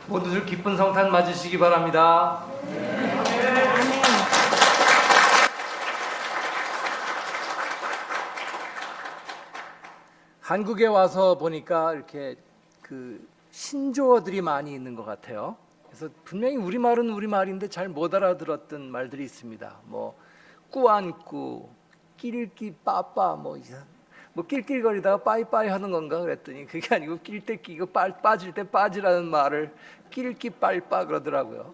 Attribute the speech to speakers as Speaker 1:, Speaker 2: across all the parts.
Speaker 1: 모두들 기쁜 성탄 맞으시기 바랍니다. 한국에 와서 보니까 이렇게 그 신조어들이 많이 있는 것 같아요. 그래서 분명히 우리말은 우리말인데 잘 못 알아들었던 말들이 있습니다. 뭐 꾸안꾸, 끼리끼 빠빠, 뭐 낄낄거리다가 빠이빠이 하는 건가 그랬더니 그게 아니고 낄 때 끼고 빠질 때 빠지라는 말을 끼리끼 빠이빠 그러더라고요.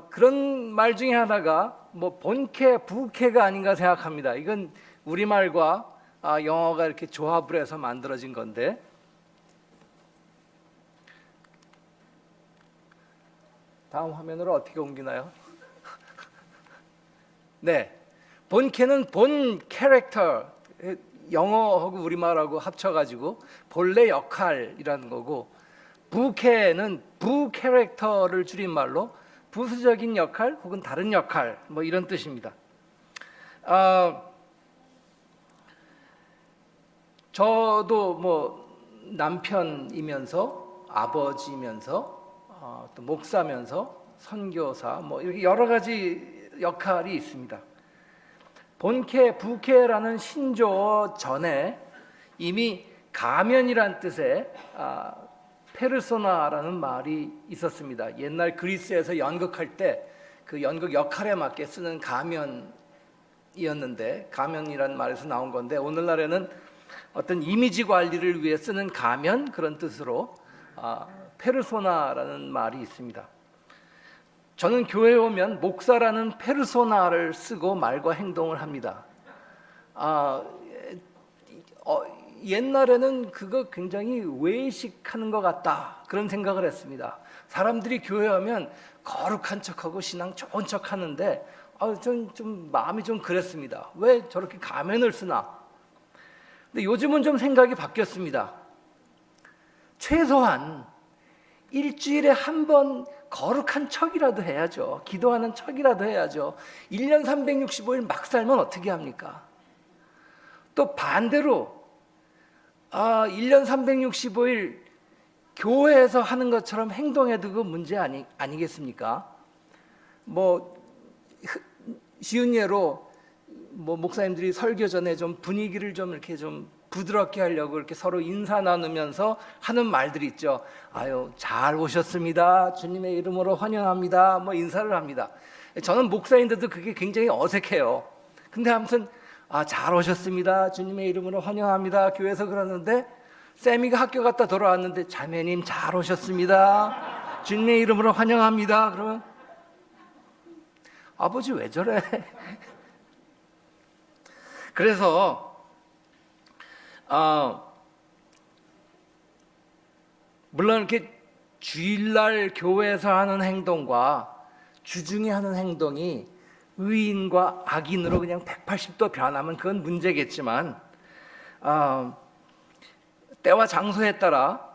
Speaker 1: 그런 말 중에 하나가 뭐 본캐, 부캐가 아닌가 생각합니다. 이건 우리말과 영어가 이렇게 조합을 해서 만들어진 건데, 다음 화면으로 어떻게 옮기나요? 네, 본캐는 본 캐릭터, 영어하고 우리말하고 합쳐가지고 본래 역할이라는 거고, 부캐는 부 캐릭터를 줄임말로 부수적인 역할 혹은 다른 역할, 뭐 이런 뜻입니다. 저도 뭐 남편이면서 아버지면서 또 목사면서 선교사 뭐 이렇게 여러 가지 역할이 있습니다. 본캐, 부캐라는 신조어 전에 이미 가면이란 뜻의 페르소나라는 말이 있었습니다. 옛날 그리스에서 연극할 때 그 연극 역할에 맞게 쓰는 가면이었는데, 가면이란 말에서 나온 건데 오늘날에는 어떤 이미지 관리를 위해 쓰는 가면, 그런 뜻으로 페르소나라는 말이 있습니다. 저는 교회에 오면 목사라는 페르소나를 쓰고 말과 행동을 합니다. 옛날에는 그거 굉장히 외식하는 것 같다, 그런 생각을 했습니다. 사람들이 교회 오면 거룩한 척하고 신앙 좋은 척 하는데 좀 마음이 좀 그랬습니다. 왜 저렇게 가면을 쓰나? 근데 요즘은 좀 생각이 바뀌었습니다. 최소한 일주일에 한 번 거룩한 척이라도 해야죠. 기도하는 척이라도 해야죠. 1년 365일 막 살면 어떻게 합니까? 또 반대로 1년 365일 교회에서 하는 것처럼 행동해도 그 문제 아니겠습니까? 뭐 쉬운 예로 뭐 목사님들이 설교 전에 좀 분위기를 좀 이렇게 좀 부드럽게 하려고 이렇게 서로 인사 나누면서 하는 말들이 있죠. 아유, 잘 오셨습니다. 주님의 이름으로 환영합니다. 뭐 인사를 합니다. 저는 목사인데도 그게 굉장히 어색해요. 근데 아무튼 잘 오셨습니다. 주님의 이름으로 환영합니다. 교회에서 그러는데 쌤이가 학교 갔다 돌아왔는데 자매님 잘 오셨습니다. 주님의 이름으로 환영합니다. 그러면 아버지 왜 저래? 그래서 물론 이렇게 주일날 교회에서 하는 행동과 주중에 하는 행동이 의인과 악인으로 그냥 180도 변하면 그건 문제겠지만 때와 장소에 따라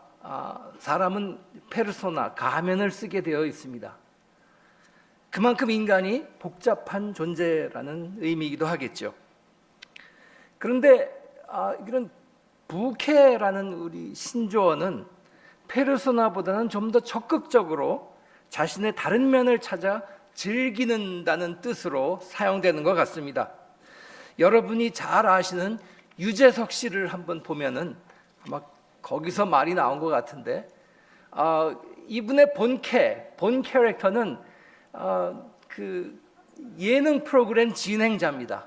Speaker 1: 사람은 페르소나, 가면을 쓰게 되어 있습니다. 그만큼 인간이 복잡한 존재라는 의미이기도 하겠죠. 그런데 이런 부캐라는 우리 신조어는 페르소나보다는 좀 더 적극적으로 자신의 다른 면을 찾아 즐기는다는 뜻으로 사용되는 것 같습니다. 여러분이 잘 아시는 유재석 씨를 한번 보면은 아마 거기서 말이 나온 것 같은데, 이분의 본 캐릭터는 그 예능 프로그램 진행자입니다.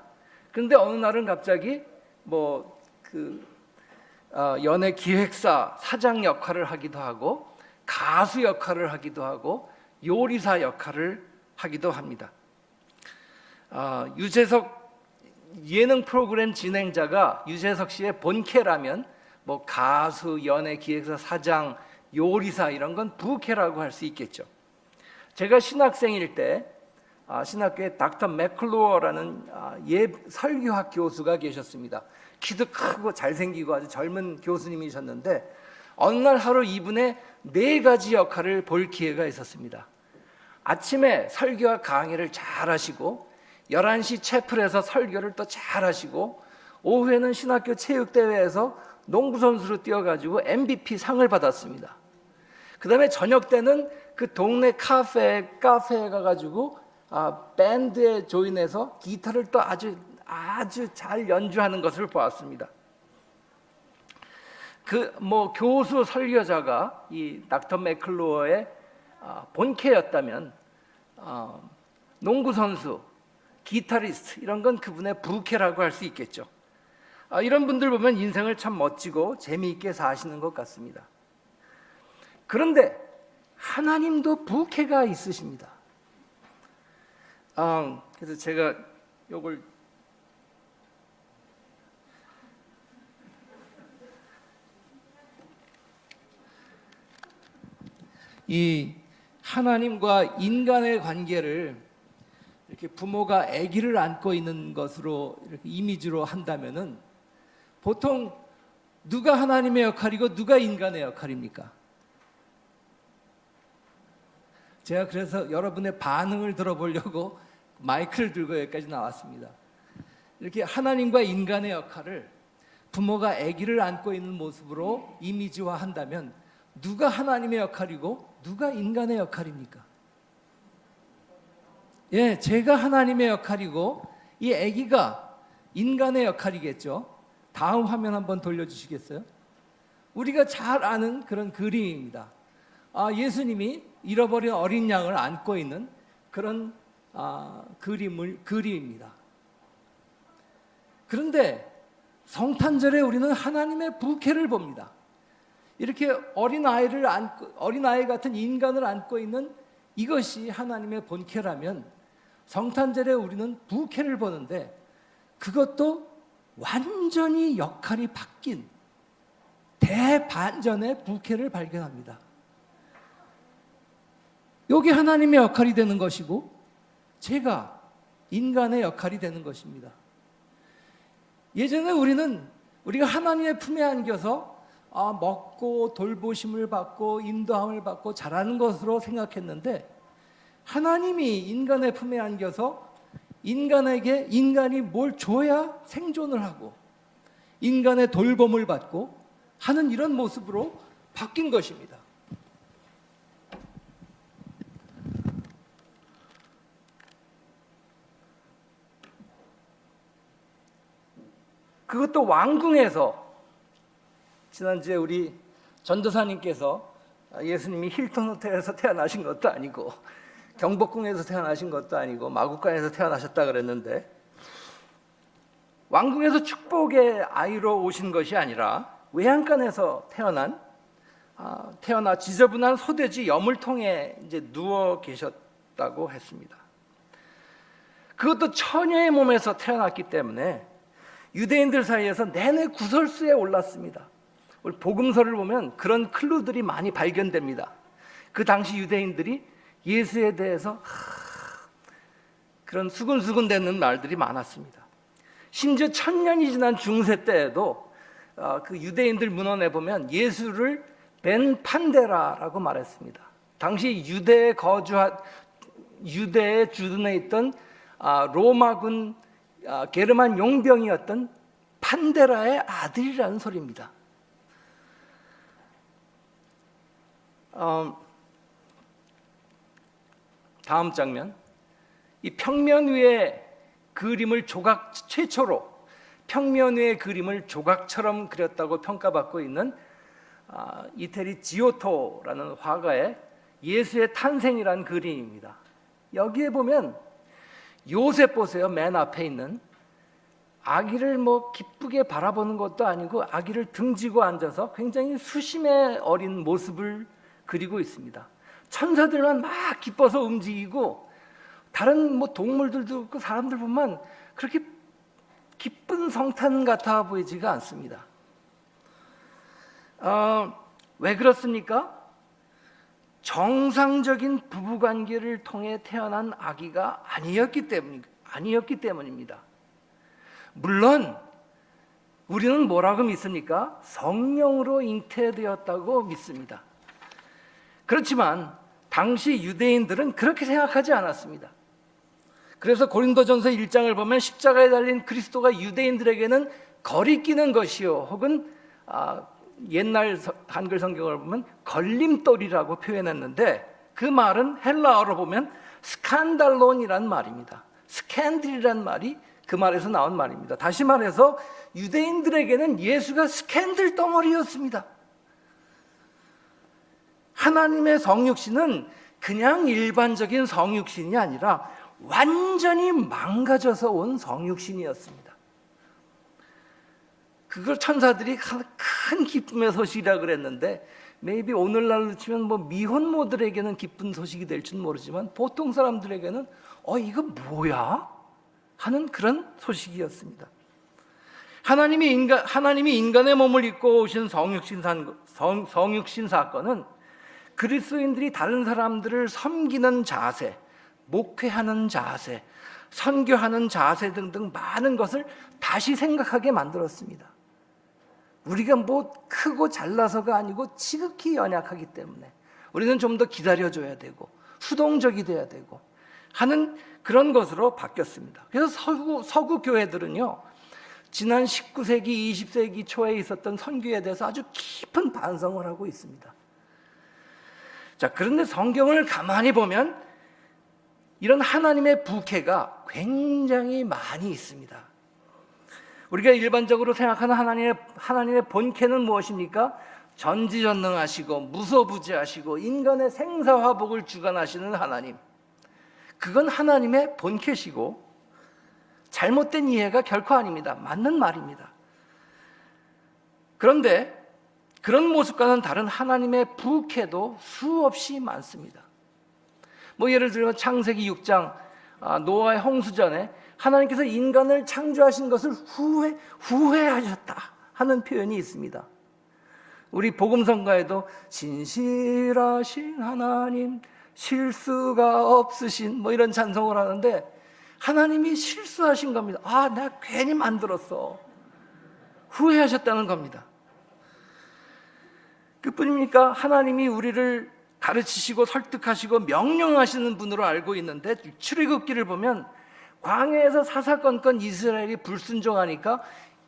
Speaker 1: 그런데 어느 날은 갑자기 연예 기획사 사장 역할을 하기도 하고 가수 역할을 하기도 하고 요리사 역할을 하기도 합니다. 유재석 예능 프로그램 진행자가 유재석 씨의 본캐라면 뭐 가수, 연예 기획사 사장, 요리사 이런 건 부캐라고 할 수 있겠죠. 제가 신학생일 때 신학교에 닥터 맥클로어라는 설교학 교수가 계셨습니다. 키도 크고 잘생기고 아주 젊은 교수님이셨는데 어느 날 하루 이분의 4가지 역할을 볼 기회가 있었습니다. 아침에 설교와 강의를 잘 하시고 11시 채플에서 설교를 또 잘 하시고 오후에는 신학교 체육대회에서 농구선수로 뛰어가지고 MVP 상을 받았습니다. 그다음에 저녁 때는 그 동네 카페에 가가지고 밴드에 조인해서 기타를 또 아주 잘 연주하는 것을 보았습니다. 그 교수 설교자가 이 닥터 맥클루어의 본캐였다면 농구 선수, 기타리스트 이런 건 그분의 부캐라고 할 수 있겠죠. 이런 분들 보면 인생을 참 멋지고 재미있게 사시는 것 같습니다. 그런데 하나님도 부캐가 있으십니다. 그래서 제가 요걸 이 하나님과 인간의 관계를 이렇게 부모가 아기를 안고 있는 것으로 이렇게 이미지로 한다면은 보통 누가 하나님의 역할이고 누가 인간의 역할입니까? 제가 그래서 여러분의 반응을 들어보려고 마이크를 들고 여기까지 나왔습니다. 이렇게 하나님과 인간의 역할을 부모가 아기를 안고 있는 모습으로 이미지화한다면 누가 하나님의 역할이고 누가 인간의 역할입니까? 예, 제가 하나님의 역할이고 이 아기가 인간의 역할이겠죠. 다음 화면 한번 돌려주시겠어요? 우리가 잘 아는 그런 그림입니다. 예수님이 잃어버린 어린 양을 안고 있는 그런 그림입니다. 그런데 성탄절에 우리는 하나님의 부캐를 봅니다. 이렇게 어린아이 같은 인간을 안고 있는 이것이 하나님의 본캐라면 성탄절에 우리는 부캐를 보는데 그것도 완전히 역할이 바뀐 대반전의 부캐를 발견합니다. 여기 하나님의 역할이 되는 것이고 제가 인간의 역할이 되는 것입니다. 예전에 우리가 하나님의 품에 안겨서 먹고 돌보심을 받고 인도함을 받고 자라는 것으로 생각했는데 하나님이 인간의 품에 안겨서 인간에게 인간이 뭘 줘야 생존을 하고 인간의 돌봄을 받고 하는 이런 모습으로 바뀐 것입니다. 그것도 왕궁에서 지난주에 우리 전도사님께서 예수님이 힐튼 호텔에서 태어나신 것도 아니고 경복궁에서 태어나신 것도 아니고 마국간에서 태어나셨다 그랬는데 왕궁에서 축복의 아이로 오신 것이 아니라 외양간에서 태어나 지저분한 소돼지 여물통에 이제 누워 계셨다고 했습니다. 그것도 처녀의 몸에서 태어났기 때문에 유대인들 사이에서 내내 구설수에 올랐습니다. 우리 복음서를 보면 그런 클루들이 많이 발견됩니다. 그 당시 유대인들이 예수에 대해서 그런 수근수근대는 말들이 많았습니다. 심지어 1000년이 지난 중세 때에도 그 유대인들 문헌에 보면 예수를 벤 판데라라고 말했습니다. 당시 유대에 주둔해 있던 로마군 게르만 용병이었던 판데라의 아들이라는 소리입니다. 다음 장면, 이 평면 위에 그림을 최초로 평면 위에 그림을 조각처럼 그렸다고 평가받고 있는 이태리 지오토라는 화가의 예수의 탄생이라는 그림입니다. 여기에 보면 요셉 보세요. 맨 앞에 있는 아기를 기쁘게 바라보는 것도 아니고 아기를 등지고 앉아서 굉장히 수심의 어린 모습을 그리고 있습니다. 천사들만 막 기뻐서 움직이고 다른 동물들도 그 사람들 보면 그렇게 기쁜 성탄 같아 보이지가 않습니다. 왜 그렇습니까? 정상적인 부부관계를 통해 태어난 아기가 아니었기 때문입니다. 물론 우리는 뭐라고 믿습니까? 성령으로 잉태되었다고 믿습니다. 그렇지만 당시 유대인들은 그렇게 생각하지 않았습니다. 그래서 고린도전서 1장을 보면 십자가에 달린 그리스도가 유대인들에게는 거리끼는 것이요 혹은 옛날 한글 성경을 보면 걸림돌이라고 표현했는데 그 말은 헬라어로 보면 스칸달론이란 말입니다. 스캔들이란 말이 그 말에서 나온 말입니다. 다시 말해서 유대인들에게는 예수가 스캔들 덩어리였습니다. 하나님의 성육신은 그냥 일반적인 성육신이 아니라 완전히 망가져서 온 성육신이었습니다. 그걸 천사들이 큰 기쁨의 소식이라 그랬는데 maybe 오늘날로 치면 미혼모들에게는 기쁜 소식이 될지는 모르지만 보통 사람들에게는 이거 뭐야? 하는 그런 소식이었습니다. 하나님이 인간의 몸을 입고 오신 성육신 사건은 그리스도인들이 다른 사람들을 섬기는 자세, 목회하는 자세, 선교하는 자세 등등 많은 것을 다시 생각하게 만들었습니다. 우리가 크고 잘나서가 아니고 지극히 연약하기 때문에 우리는 좀 더 기다려줘야 되고 수동적이 돼야 되고 하는 그런 것으로 바뀌었습니다. 그래서 서구 교회들은요, 지난 19세기, 20세기 초에 있었던 선교에 대해서 아주 깊은 반성을 하고 있습니다. 자, 그런데 성경을 가만히 보면 이런 하나님의 부캐가 굉장히 많이 있습니다. 우리가 일반적으로 생각하는 하나님의 본캐는 무엇입니까? 전지전능하시고 무소부지하시고 인간의 생사화복을 주관하시는 하나님. 그건 하나님의 본캐시고 잘못된 이해가 결코 아닙니다. 맞는 말입니다. 그런데 그런 모습과는 다른 하나님의 부캐도 수없이 많습니다. 예를 들면 창세기 6장 노아의 홍수전에 하나님께서 인간을 창조하신 것을 후회하셨다 하는 표현이 있습니다. 우리 복음성가에도 신실하신 하나님, 실수가 없으신 이런 찬송을 하는데 하나님이 실수하신 겁니다. 내가 괜히 만들었어. 후회하셨다는 겁니다. 그뿐입니까? 하나님이 우리를 가르치시고 설득하시고 명령하시는 분으로 알고 있는데 출애굽기를 보면 광야에서 사사건건 이스라엘이 불순종하니까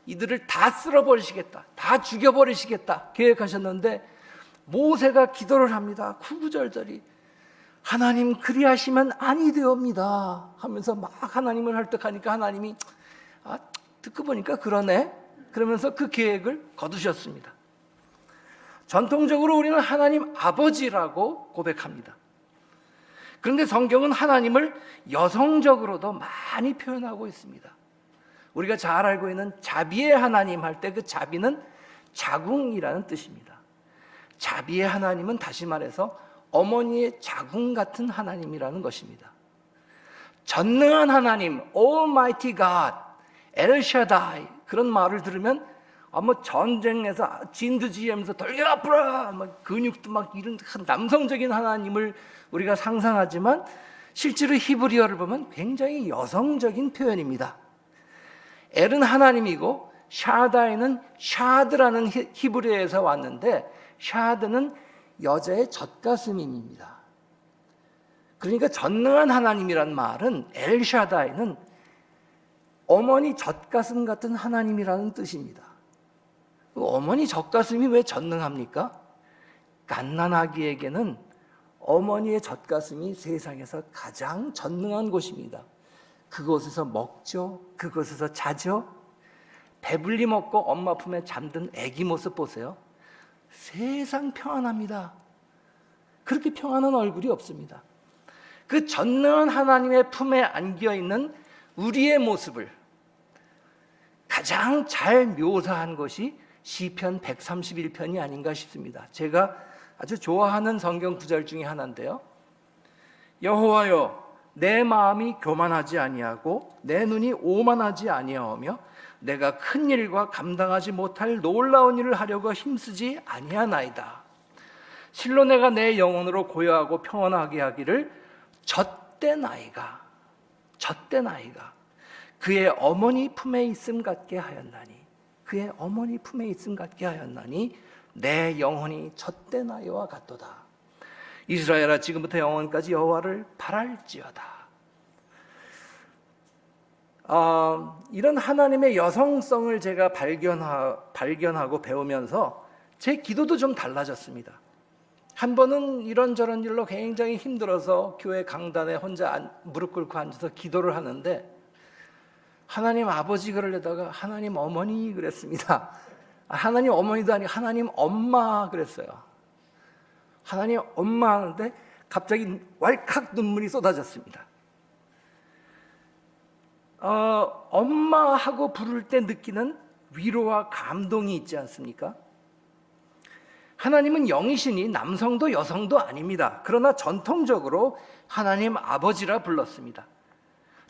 Speaker 1: 이들을 다 쓸어버리시겠다, 다 죽여버리시겠다 계획하셨는데 모세가 기도를 합니다. 구구절절히 하나님 그리하시면 아니 되옵니다 하면서 막 하나님을 설득하니까 하나님이 듣고 보니까 그러네 그러면서 그 계획을 거두셨습니다. 전통적으로 우리는 하나님 아버지라고 고백합니다. 그런데 성경은 하나님을 여성적으로도 많이 표현하고 있습니다. 우리가 잘 알고 있는 자비의 하나님 할 때 그 자비는 자궁이라는 뜻입니다. 자비의 하나님은 다시 말해서 어머니의 자궁 같은 하나님이라는 것입니다. 전능한 하나님, Almighty God, 엘샤다이 그런 말을 들으면 전쟁에서 진드지하면서 돌려부라 근육도 이런 남성적인 하나님을 우리가 상상하지만 실제로 히브리어를 보면 굉장히 여성적인 표현입니다. 엘은 하나님이고 샤다이는 샤드라는 히브리어에서 왔는데 샤드는 여자의 젖가슴입니다. 그러니까 전능한 하나님이란 말은 엘샤다이는 어머니 젖가슴 같은 하나님이라는 뜻입니다. 어머니 젖가슴이 왜 전능합니까? 갓난아기에게는 어머니의 젖가슴이 세상에서 가장 전능한 곳입니다. 그곳에서 먹죠. 그곳에서 자죠. 배불리 먹고 엄마 품에 잠든 아기 모습 보세요. 세상 평안합니다. 그렇게 평안한 얼굴이 없습니다. 그 전능한 하나님의 품에 안겨있는 우리의 모습을 가장 잘 묘사한 것이 시편 131편이 아닌가 싶습니다. 제가 아주 좋아하는 성경 구절 중에 하나인데요. 여호와여 내 마음이 교만하지 아니하고 내 눈이 오만하지 아니하며 내가 큰 일과 감당하지 못할 놀라운 일을 하려고 힘쓰지 아니하나이다. 실로 내가 내 영혼으로 고요하고 평안하게 하기를 젖대나이가 그의 어머니 품에 있음 같게 하였나니 그의 어머니 품에 있음 같게 하였나니 내 영혼이 젖대나이와 같도다. 이스라엘아 지금부터 영원까지 여호와를 바랄지어다. 이런 하나님의 여성성을 제가 발견하고 배우면서 제 기도도 좀 달라졌습니다. 한 번은 이런저런 일로 굉장히 힘들어서 교회 강단에 혼자 무릎 꿇고 앉아서 기도를 하는데 하나님 아버지 그러려다가 하나님 어머니 그랬습니다. 하나님 어머니도 아니고 하나님 엄마 그랬어요. 하나님 엄마 하는데 갑자기 왈칵 눈물이 쏟아졌습니다. 엄마하고 부를 때 느끼는 위로와 감동이 있지 않습니까? 하나님은 영이시니 남성도 여성도 아닙니다. 그러나 전통적으로 하나님 아버지라 불렀습니다.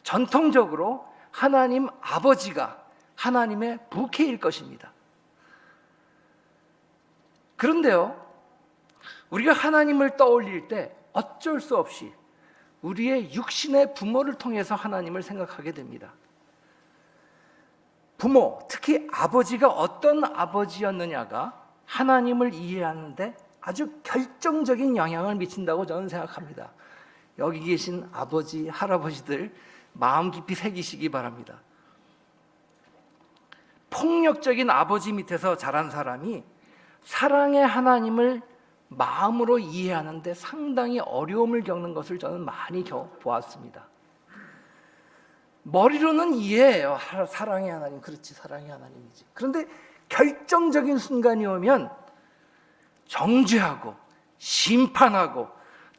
Speaker 1: 전통적으로 하나님 아버지가 하나님의 부캐일 것입니다. 그런데요, 우리가 하나님을 떠올릴 때 어쩔 수 없이 우리의 육신의 부모를 통해서 하나님을 생각하게 됩니다. 부모, 특히 아버지가 어떤 아버지였느냐가 하나님을 이해하는데 아주 결정적인 영향을 미친다고 저는 생각합니다. 여기 계신 아버지, 할아버지들 마음 깊이 새기시기 바랍니다. 폭력적인 아버지 밑에서 자란 사람이 사랑의 하나님을 마음으로 이해하는데 상당히 어려움을 겪는 것을 저는 많이 보았습니다. 머리로는 이해해요. 사랑의 하나님, 그렇지, 사랑의 하나님이지. 그런데 결정적인 순간이 오면 정죄하고 심판하고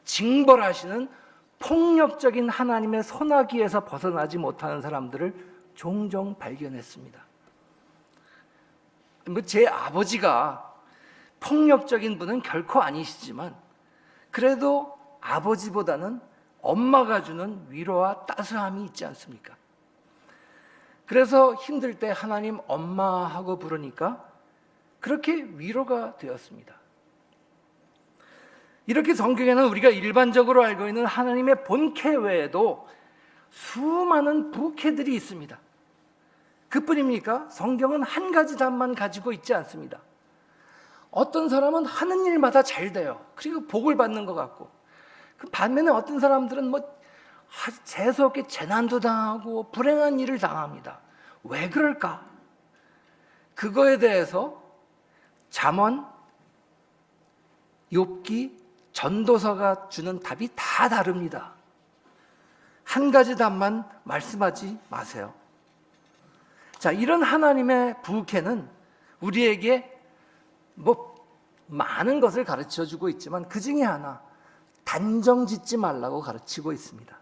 Speaker 1: 징벌하시는 폭력적인 하나님의 손아귀에서 벗어나지 못하는 사람들을 종종 발견했습니다. 제 아버지가 폭력적인 분은 결코 아니시지만 그래도 아버지보다는 엄마가 주는 위로와 따스함이 있지 않습니까? 그래서 힘들 때 하나님 엄마 하고 부르니까 그렇게 위로가 되었습니다. 이렇게 성경에는 우리가 일반적으로 알고 있는 하나님의 본캐 외에도 수많은 부캐들이 있습니다. 그뿐입니까? 성경은 한 가지 답만 가지고 있지 않습니다. 어떤 사람은 하는 일마다 잘 돼요. 그리고 복을 받는 것 같고, 그 반면에 어떤 사람들은 재수없게 재난도 당하고 불행한 일을 당합니다. 왜 그럴까? 그거에 대해서 잠언, 욥기, 전도서가 주는 답이 다 다릅니다. 한 가지 답만 말씀하지 마세요. 자, 이런 하나님의 부캐는 우리에게 많은 것을 가르쳐주고 있지만 그 중에 하나, 단정 짓지 말라고 가르치고 있습니다.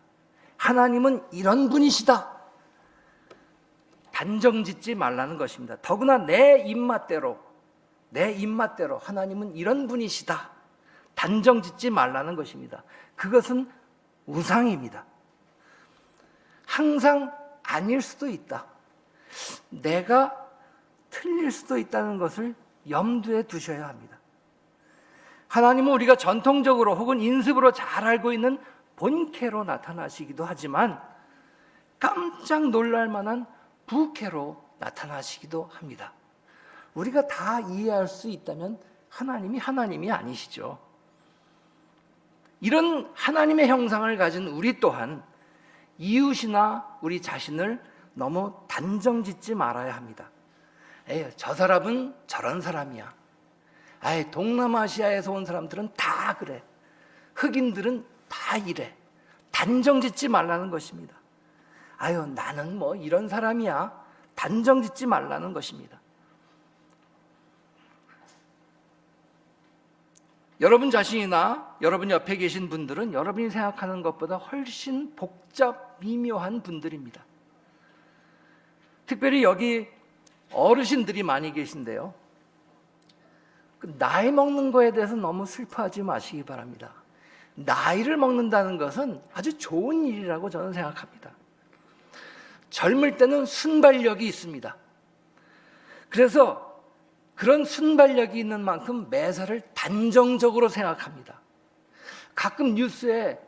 Speaker 1: 하나님은 이런 분이시다. 단정 짓지 말라는 것입니다. 더구나 내 입맛대로 하나님은 이런 분이시다. 단정 짓지 말라는 것입니다. 그것은 우상입니다. 항상 아닐 수도 있다. 내가 틀릴 수도 있다는 것을 염두에 두셔야 합니다. 하나님은 우리가 전통적으로 혹은 인습으로 잘 알고 있는 본캐로 나타나시기도 하지만 깜짝 놀랄 만한 부캐로 나타나시기도 합니다. 우리가 다 이해할 수 있다면 하나님이 아니시죠. 이런 하나님의 형상을 가진 우리 또한 이웃이나 우리 자신을 너무 단정 짓지 말아야 합니다. 저 사람은 저런 사람이야. 동남아시아에서 온 사람들은 다 그래. 흑인들은 다 이래. 단정 짓지 말라는 것입니다. 나는 이런 사람이야. 단정 짓지 말라는 것입니다. 여러분 자신이나 여러분 옆에 계신 분들은 여러분이 생각하는 것보다 훨씬 복잡, 미묘한 분들입니다. 특별히 여기 어르신들이 많이 계신데요. 나이 먹는 거에 대해서 너무 슬퍼하지 마시기 바랍니다. 나이를 먹는다는 것은 아주 좋은 일이라고 저는 생각합니다. 젊을 때는 순발력이 있습니다. 그래서 그런 순발력이 있는 만큼 매사를 단정적으로 생각합니다. 가끔 뉴스에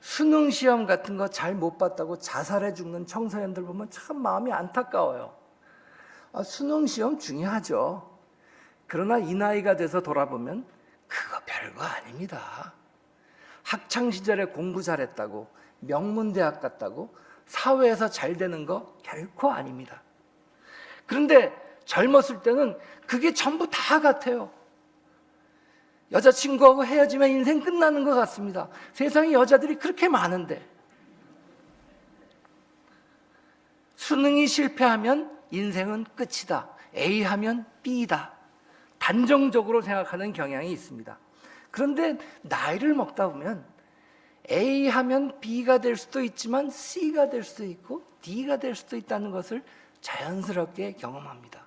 Speaker 1: 수능 시험 같은 거 잘 못 봤다고 자살해 죽는 청소년들 보면 참 마음이 안타까워요. 수능 시험 중요하죠. 그러나 이 나이가 돼서 돌아보면 그거 별거 아닙니다. 학창시절에 공부 잘했다고, 명문대학 갔다고 사회에서 잘 되는 거 결코 아닙니다. 그런데 젊었을 때는 그게 전부 다 같아요. 여자친구하고 헤어지면 인생 끝나는 것 같습니다. 세상에 여자들이 그렇게 많은데. 수능이 실패하면 인생은 끝이다. A 하면 B다. 단정적으로 생각하는 경향이 있습니다. 그런데 나이를 먹다 보면 A 하면 B가 될 수도 있지만 C가 될 수도 있고 D가 될 수도 있다는 것을 자연스럽게 경험합니다.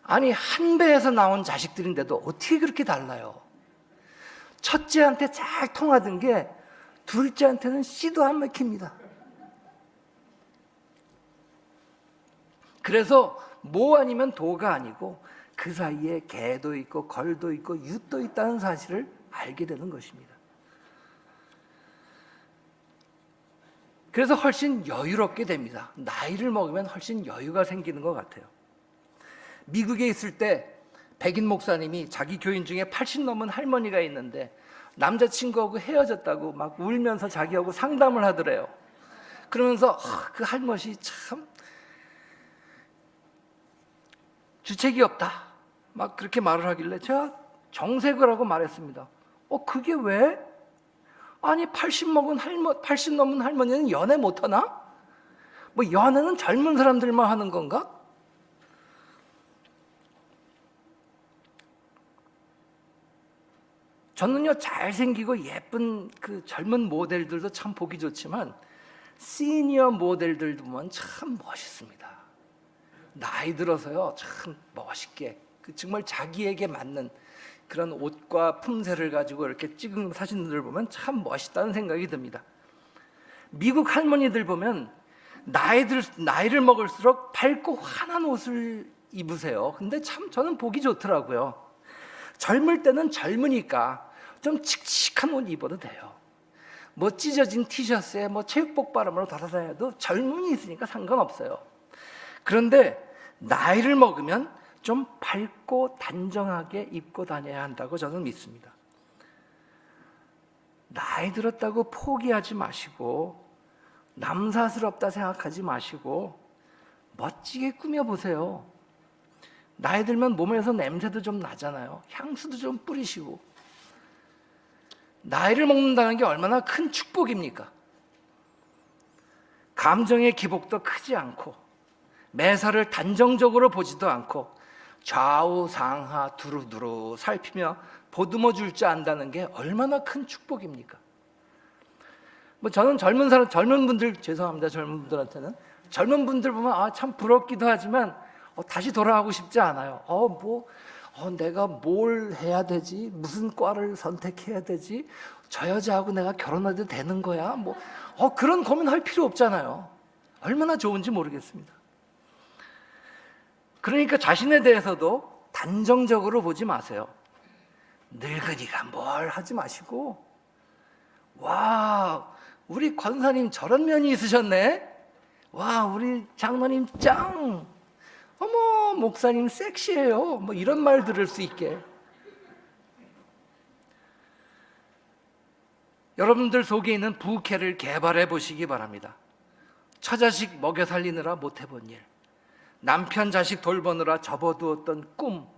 Speaker 1: 아니, 한 배에서 나온 자식들인데도 어떻게 그렇게 달라요? 첫째한테 잘 통하던 게 둘째한테는 씨도 안 먹힙니다. 그래서 모 아니면 도가 아니고 그 사이에 개도 있고 걸도 있고 윷도 있다는 사실을 알게 되는 것입니다. 그래서 훨씬 여유롭게 됩니다. 나이를 먹으면 훨씬 여유가 생기는 것 같아요. 미국에 있을 때 백인 목사님이 자기 교인 중에 80 넘은 할머니가 있는데 남자친구하고 헤어졌다고 막 울면서 자기하고 상담을 하더래요. 그러면서 그 할머니 참 주책이 없다 막 그렇게 말을 하길래 제가 정색을 하고 말했습니다. 그게 왜? 아니 80 넘은 할머니는 연애 못하나? 뭐 연애는 젊은 사람들만 하는 건가? 저는요, 잘생기고 예쁜 그 젊은 모델들도 참 보기 좋지만 시니어 모델들 보면 참 멋있습니다. 나이 들어서요, 참 멋있게 정말 자기에게 맞는 그런 옷과 품새를 가지고 이렇게 찍은 사진들을 보면 참 멋있다는 생각이 듭니다. 미국 할머니들 보면 나이를 먹을수록 밝고 환한 옷을 입으세요. 근데 참 저는 보기 좋더라고요. 젊을 때는 젊으니까 좀 칙칙한 옷 입어도 돼요. 뭐 찢어진 티셔츠에 뭐 체육복 바람으로 돌아다녀도 젊음이 있으니까 상관없어요. 그런데 나이를 먹으면 좀 밝고 단정하게 입고 다녀야 한다고 저는 믿습니다. 나이 들었다고 포기하지 마시고 남사스럽다 생각하지 마시고 멋지게 꾸며보세요. 나이 들면 몸에서 냄새도 좀 나잖아요. 향수도 좀 뿌리시고. 나이를 먹는다는 게 얼마나 큰 축복입니까? 감정의 기복도 크지 않고 매사를 단정적으로 보지도 않고 좌우 상하 두루두루 살피며 보듬어 줄 줄 안다는 게 얼마나 큰 축복입니까? 뭐 저는 젊은 분들 죄송합니다. 젊은 분들한테는 젊은 분들 보면 참 부럽기도 하지만 다시 돌아가고 싶지 않아요. 내가 뭘 해야 되지? 무슨 과를 선택해야 되지? 저 여자하고 내가 결혼해도 되는 거야? 그런 고민할 필요 없잖아요. 얼마나 좋은지 모르겠습니다. 그러니까 자신에 대해서도 단정적으로 보지 마세요. 늙은이가 뭘 하지 마시고, 와, 우리 권사님 저런 면이 있으셨네? 와, 우리 장로님 짱! 어머, 목사님 섹시해요. 이런 말 들을 수 있게. 여러분들 속에 있는 부캐를 개발해 보시기 바랍니다. 처자식 먹여 살리느라 못 해본 일, 남편 자식 돌보느라 접어두었던 꿈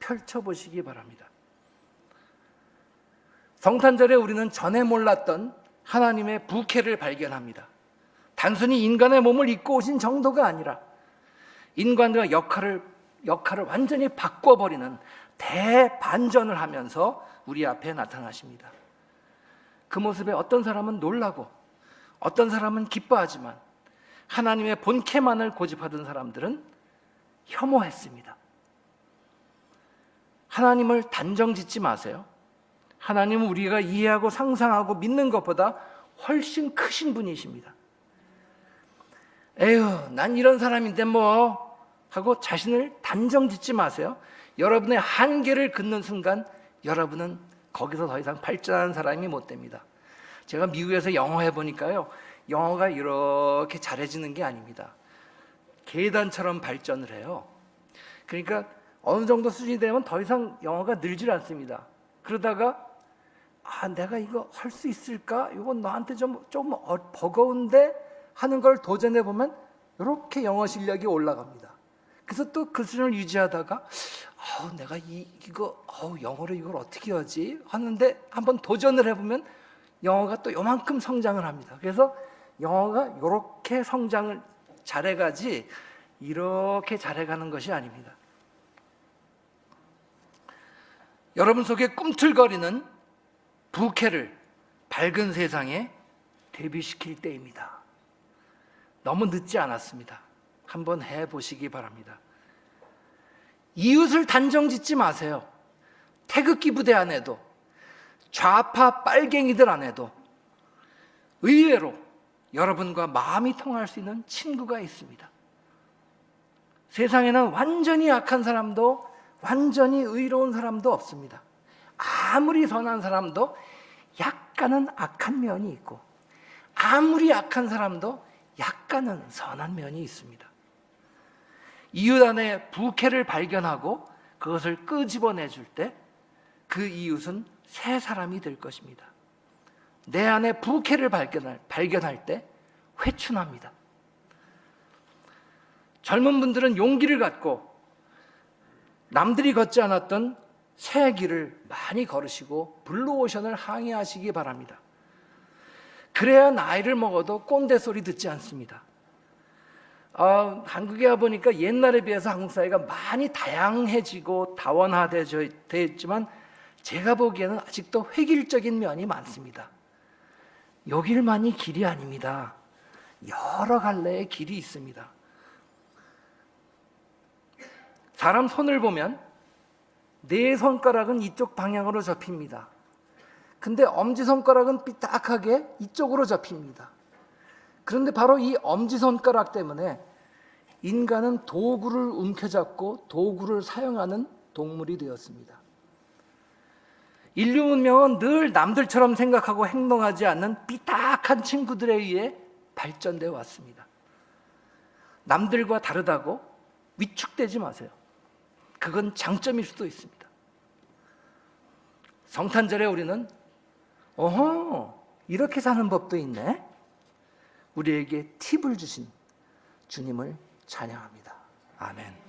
Speaker 1: 펼쳐보시기 바랍니다. 성탄절에 우리는 전에 몰랐던 하나님의 부캐를 발견합니다. 단순히 인간의 몸을 입고 오신 정도가 아니라 인간과 역할을 완전히 바꿔버리는 대반전을 하면서 우리 앞에 나타나십니다. 그 모습에 어떤 사람은 놀라고 어떤 사람은 기뻐하지만 하나님의 본캐만을 고집하던 사람들은 혐오했습니다. 하나님을 단정 짓지 마세요. 하나님은 우리가 이해하고 상상하고 믿는 것보다 훨씬 크신 분이십니다. 에휴, 난 이런 사람인데 하고 자신을 단정 짓지 마세요. 여러분의 한계를 긋는 순간 여러분은 거기서 더 이상 발전하는 사람이 못 됩니다. 제가 미국에서 영어 해보니까요, 영어가 이렇게 잘해지는 게 아닙니다. 계단처럼 발전을 해요. 그러니까 어느 정도 수준이 되면 더 이상 영어가 늘질 않습니다. 그러다가 내가 이거 할 수 있을까? 이건 너한테 좀 버거운데 하는 걸 도전해 보면 이렇게 영어 실력이 올라갑니다. 그래서 또 그 수준을 유지하다가 내가 영어로 이걸 어떻게 하지 하는데 한번 도전을 해보면 영어가 또 요만큼 성장을 합니다. 그래서 영어가 이렇게 성장을 잘해가지 이렇게 잘해가는 것이 아닙니다. 여러분 속에 꿈틀거리는 부캐를 밝은 세상에 데뷔시킬 때입니다. 너무 늦지 않았습니다. 한번 해보시기 바랍니다. 이웃을 단정짓지 마세요. 태극기 부대 안에도, 좌파 빨갱이들 안에도 의외로 여러분과 마음이 통할 수 있는 친구가 있습니다. 세상에는 완전히 악한 사람도 완전히 의로운 사람도 없습니다. 아무리 선한 사람도 약간은 악한 면이 있고, 아무리 악한 사람도 약간은 선한 면이 있습니다. 이웃 안에 부캐를 발견하고 그것을 끄집어내줄 때 그 이웃은 새 사람이 될 것입니다. 내 안에 부캐를 발견할 때 회춘합니다. 젊은 분들은 용기를 갖고 남들이 걷지 않았던 새 길을 많이 걸으시고 블루오션을 항해하시기 바랍니다. 그래야 나이를 먹어도 꼰대 소리 듣지 않습니다. 한국에 와보니까 옛날에 비해서 한국 사회가 많이 다양해지고 다원화되어 있지만 제가 보기에는 아직도 획일적인 면이 많습니다. 요 길만이 길이 아닙니다. 여러 갈래의 길이 있습니다. 사람 손을 보면 네 손가락은 이쪽 방향으로 접힙니다. 근데 엄지손가락은 삐딱하게 이쪽으로 접힙니다. 그런데 바로 이 엄지손가락 때문에 인간은 도구를 움켜잡고 도구를 사용하는 동물이 되었습니다. 인류 문명은 늘 남들처럼 생각하고 행동하지 않는 삐딱한 친구들에 의해 발전되어 왔습니다. 남들과 다르다고 위축되지 마세요. 그건 장점일 수도 있습니다. 성탄절에 우리는 이렇게 사는 법도 있네. 우리에게 팁을 주신 주님을 찬양합니다. 아멘.